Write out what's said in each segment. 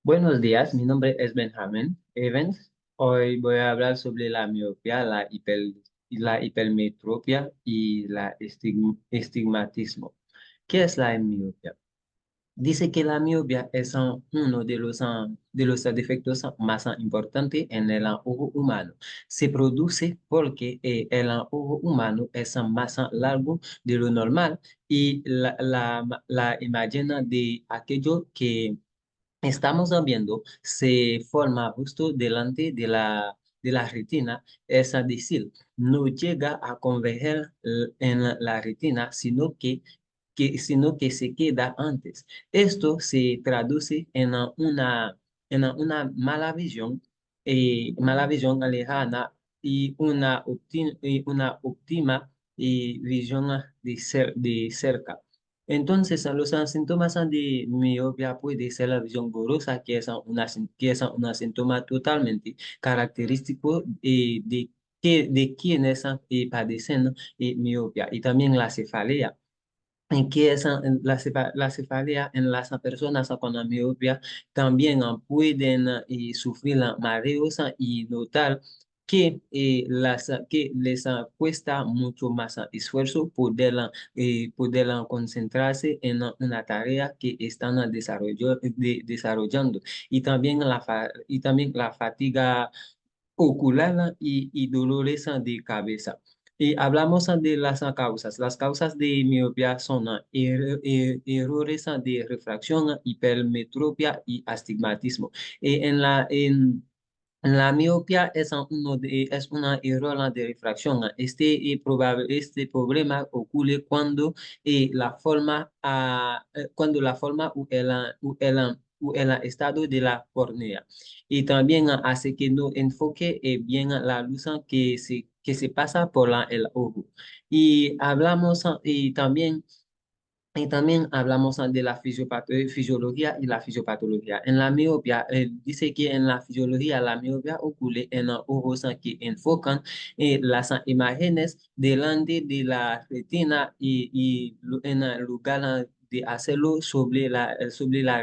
Buenos días, mi nombre es Benjamin Evans. Hoy voy a hablar sobre la miopía, la hipermetropia y la estigmatismo. ¿Qué es la miopía? Dice que la miopía es uno de los defectos más importantes en el ojo humano. Se produce porque el ojo humano es más largo de lo normal y la imagen de aquello que estamos viendo se forma justo delante de la retina, es decir, no llega a converger en la retina, sino que se queda antes. Esto se traduce en mala visión lejana y una óptima visión de cerca. Entonces, los síntomas de miopía puede ser la visión borrosa, que es un síntoma totalmente característico de quienes padecen miopía, y también la cefalea. En que la cefalea en las personas con miopía también pueden sufrir mareos y notar que les cuesta mucho más esfuerzo poder concentrarse en una tarea que están desarrollando. Y también la fatiga ocular y dolores de cabeza. Y hablamos de las causas. Las causas de miopía son errores de refracción, hipermetropia y astigmatismo. En la miopía es una error de refracción. Este problema ocurre cuando la forma o el estado de la córnea, y también hace que no enfoque bien la luz que se pasa por el ojo. Y hablamos y también hablamos de la fisiología y la fisiopatología. En la miopía, dice que en la fisiología la miopía ocurre en los ojos que enfocan las imágenes delante de la retina en el lugar de hacerlo sobre la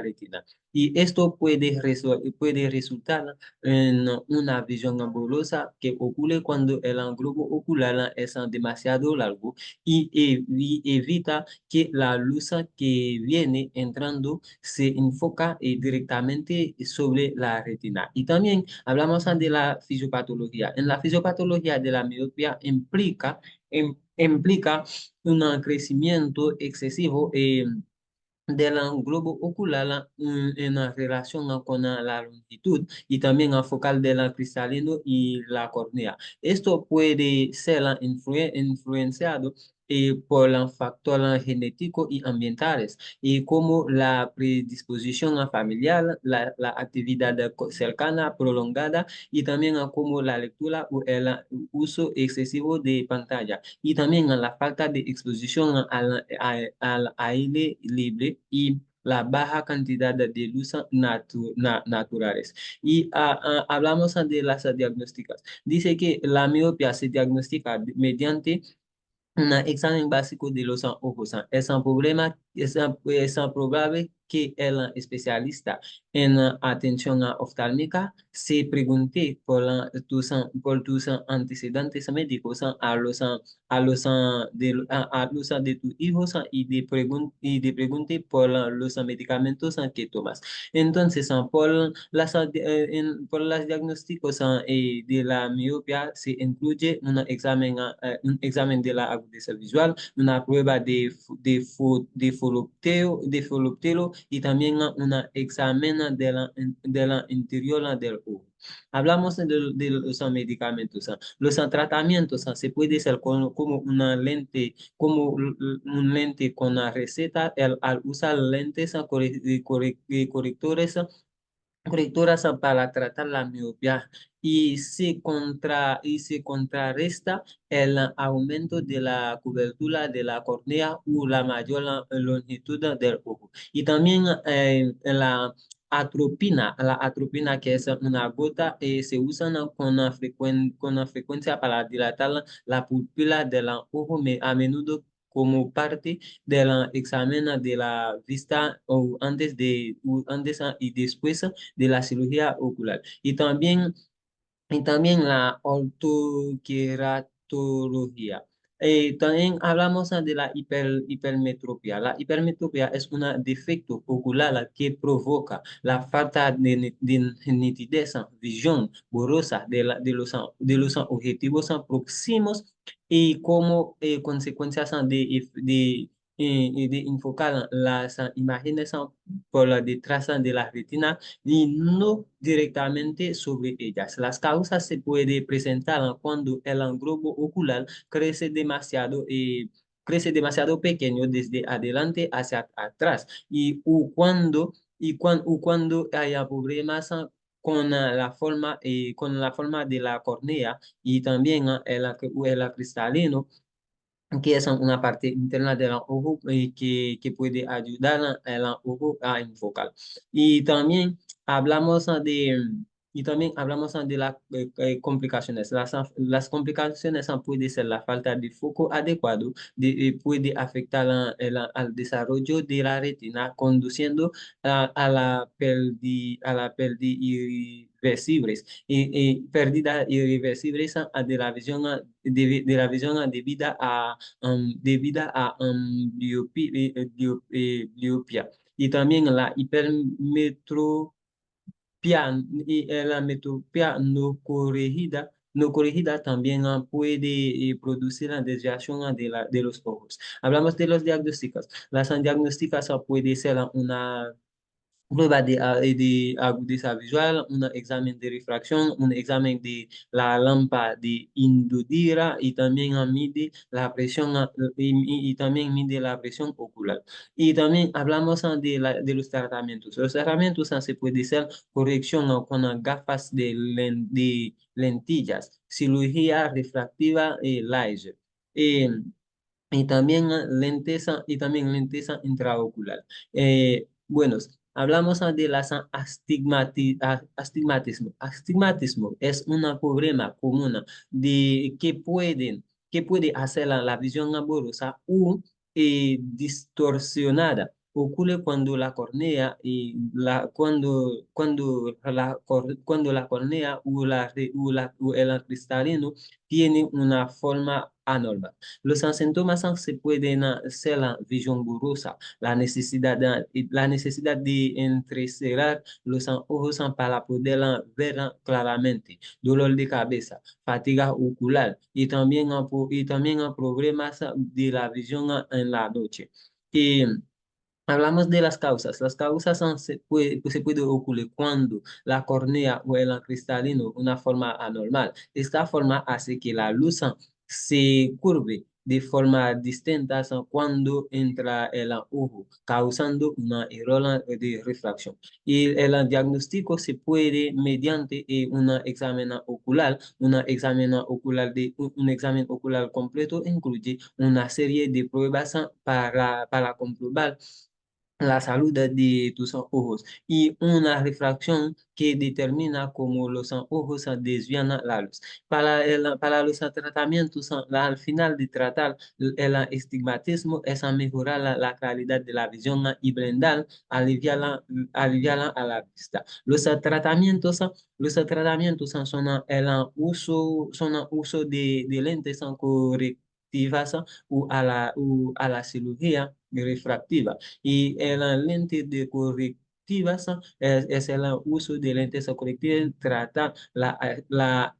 retina. Y esto puede resultar en una visión borrosa que ocurre cuando el globo ocular es demasiado largo y evita que la luz que viene entrando se enfoca directamente sobre la retina. Y también hablamos de la fisiopatología. En la fisiopatología de la miopía implica un crecimiento excesivo del globo ocular en relación con la longitud y también a focal del cristalino y la córnea. Esto puede ser influenciado por los factores genéticos y ambientales, y como la predisposición familiar, la actividad cercana prolongada, y también como la lectura o el uso excesivo de pantalla, y también la falta de exposición al aire libre y la baja cantidad de luz naturales. Y hablamos de las diagnósticas. Dice que la miopía se diagnostica mediante un examen básico de los ojos. Es probable que el especialista en atención oftalmica se pregunte por tus antecedentes médicos a los de tus hijos, y de pregunte por los medicamentos que tomas. Entonces, por los diagnósticos de la miopía se incluye un examen de la agudeza visual, una prueba de folupteo y también un examen de la interior del ojo. Hablamos de los medicamentos. Los tratamientos se puede hacer como una lente, un lente con la receta, al usar lentes correctoras para tratar la miopía, y se contrarresta el aumento de la cobertura de la córnea o la mayor longitud del ojo. Y también la atropina, que es una gota, se usa con la frecuencia para dilatar la pupila del ojo, a menudo como parte del examen de la vista o antes y después de la cirugía ocular. Y también la ortoqueratología. También hablamos de la hipermetropía. La hipermetropía es un defecto ocular que provoca la falta de nitidez, visión borrosa de los objetivos próximos y como consecuencias de enfocar las imágenes por la detrás de la retina y no directamente sobre ellas. Las causas se pueden presentar cuando el globo ocular crece demasiado pequeño desde adelante hacia atrás o cuando haya problemas con la forma de la córnea y también el cristalino que es una parte interna del ojo que puede ayudar al ojo a enfocar. Y también hablamos de las complicaciones. Las complicaciones pueden ser la falta de foco adecuado, puede afectar al desarrollo de la retina, conduciendo a la pérdida irreversible pérdida irreversible de la visión, de la visión debida a biopía. Y también la hipermetropía la metropía no corregida también puede producir la desviación de los ojos. Hablamos de los diagnósticos. Las diagnósticas puede ser una prueba de agudeza visual, un examen de refracción, un examen de la lámpara de Indudira y también mide la presión y también mide la presión ocular. Y también hablamos de los tratamientos. Los tratamientos se puede hacer corrección con gafas de lentillas, cirugía refractiva láser. Eh, y también lentes intraocular. Bueno, hablamos de las astigmatismo. Astigmatismo es un problema común que puede hacer la visión borrosa o distorsionada. Ocurre cuando la córnea cuando la córnea o el cristalino tiene una forma anormal. Los síntomas se pueden ser la visión borrosa, la necesidad de entrecerrar los ojos para poder ver claramente, dolor de cabeza, fatiga ocular y también problemas de la visión en la noche. Y hablamos de las causas. Las causas se puede ocurrir cuando la córnea o el cristalino una forma anormal. Esta forma hace que la luz se curve de forma distinta cuando entra el ojo, causando una error de refracción. Y el diagnóstico se puede mediante un examen ocular completo incluye una serie de pruebas para comprobar la salud de tus ojos y una refracción que determina cómo los ojos desvían la luz. Para los tratamientos, al final de tratar el estigmatismo es a mejorar la calidad de la visión y brindar, aliviarla a la vista. Los tratamientos son el uso de lentes correctivas o a la cirugía refractiva. Y el lente de correctivas es el uso de lentes correctivas, trata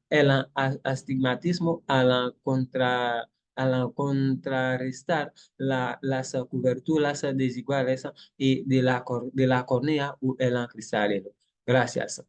el astigmatismo a la contrarrestar las coberturas desiguales y de la córnea o el cristalino. Gracias.